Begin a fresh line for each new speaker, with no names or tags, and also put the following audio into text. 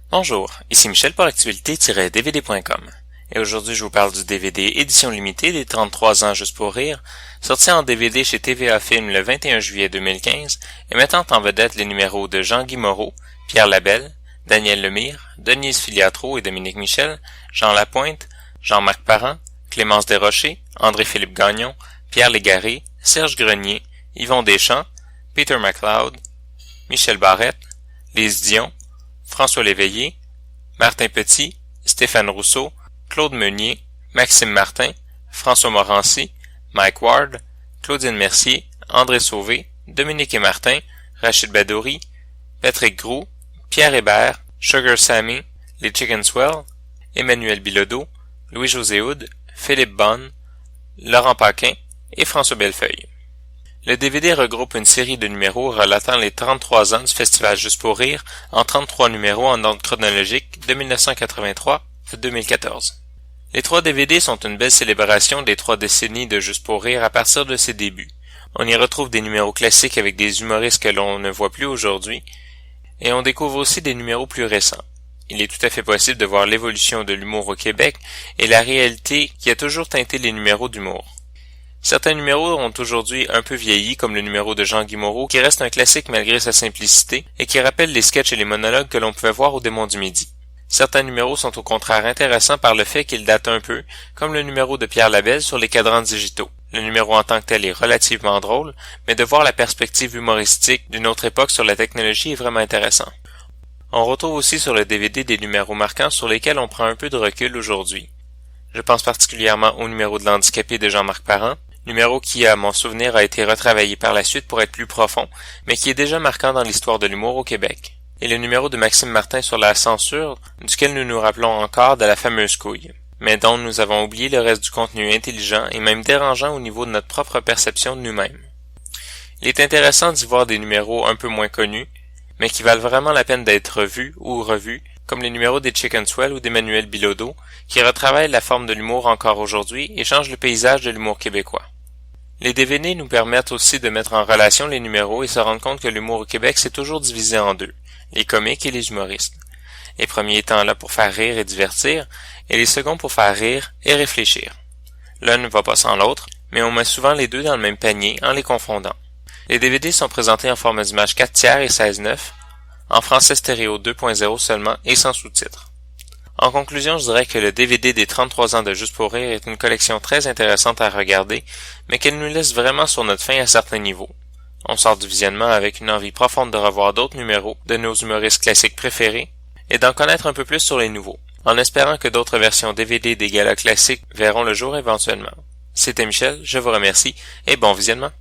Bonjour, ici Michel pour l'actualité-dvd.com et aujourd'hui je vous parle du DVD édition limitée des 33 ans juste pour rire, sorti en DVD chez TVA Film le 21 juillet 2015 et mettant en vedette les numéros de Jean-Guy Moreau, Pierre Labelle, Daniel Lemire, Denise Filiatro et Dominique Michel, Jean Lapointe, Jean-Marc Parent, Clémence Desrochers, André-Philippe Gagnon, Pierre Légaré, Serge Grenier, Yvon Deschamps, Peter MacLeod, Michel Barrette, Lise Dion, François Léveillé, Martin Petit, Stéphane Rousseau, Claude Meunier, Maxime Martin, François Morancy, Mike Ward, Claudine Mercier, André Sauvé, Dominique et Martin, Rachid Badouri, Patrick Groux, Pierre Hébert, Sugar Sammy, les Chicken Swell, Emmanuel Bilodeau, Louis-José Houd, Philippe Bonne, Laurent Paquin et François Bellefeuille. Le DVD regroupe une série de numéros relatant les 33 ans du Festival Juste pour rire en 33 numéros en ordre chronologique de 1983 à 2014. Les 3 DVD sont une belle célébration des 3 décennies de Juste pour rire à partir de ses débuts. On y retrouve des numéros classiques avec des humoristes que l'on ne voit plus aujourd'hui, et on découvre aussi des numéros plus récents. Il est tout à fait possible de voir l'évolution de l'humour au Québec et la réalité qui a toujours teinté les numéros d'humour. Certains numéros ont aujourd'hui un peu vieilli, comme le numéro de Jean-Guy Moreau, qui reste un classique malgré sa simplicité et qui rappelle les sketchs et les monologues que l'on pouvait voir au Démon du Midi. Certains numéros sont au contraire intéressants par le fait qu'ils datent un peu, comme le numéro de Pierre Labelle sur les cadrans digitaux. Le numéro en tant que tel est relativement drôle, mais de voir la perspective humoristique d'une autre époque sur la technologie est vraiment intéressant. On retrouve aussi sur le DVD des numéros marquants sur lesquels on prend un peu de recul aujourd'hui. Je pense particulièrement au numéro de l'handicapé de Jean-Marc Parent, numéro qui, à mon souvenir, a été retravaillé par la suite pour être plus profond, mais qui est déjà marquant dans l'histoire de l'humour au Québec. Et le numéro de Maxime Martin sur la censure, duquel nous nous rappelons encore de la fameuse couille, mais dont nous avons oublié le reste du contenu intelligent et même dérangeant au niveau de notre propre perception de nous-mêmes. Il est intéressant d'y voir des numéros un peu moins connus, mais qui valent vraiment la peine d'être vus ou revus, comme les numéros des Chicken Swell ou d'Emmanuel Bilodeau, qui retravaillent la forme de l'humour encore aujourd'hui et changent le paysage de l'humour québécois. Les DVD nous permettent aussi de mettre en relation les numéros et se rendre compte que l'humour au Québec s'est toujours divisé en deux, les comiques et les humoristes. Les premiers étant là pour faire rire et divertir, et les seconds pour faire rire et réfléchir. L'un ne va pas sans l'autre, mais on met souvent les deux dans le même panier en les confondant. Les DVD sont présentés en format d'image 4/3 et 16:9, en français stéréo 2.0 seulement et sans sous-titres. En conclusion, je dirais que le DVD des 33 ans de Juste pour rire est une collection très intéressante à regarder, mais qu'elle nous laisse vraiment sur notre faim à certains niveaux. On sort du visionnement avec une envie profonde de revoir d'autres numéros de nos humoristes classiques préférés et d'en connaître un peu plus sur les nouveaux, en espérant que d'autres versions DVD des galas classiques verront le jour éventuellement. C'était Michel, je vous remercie et bon visionnement.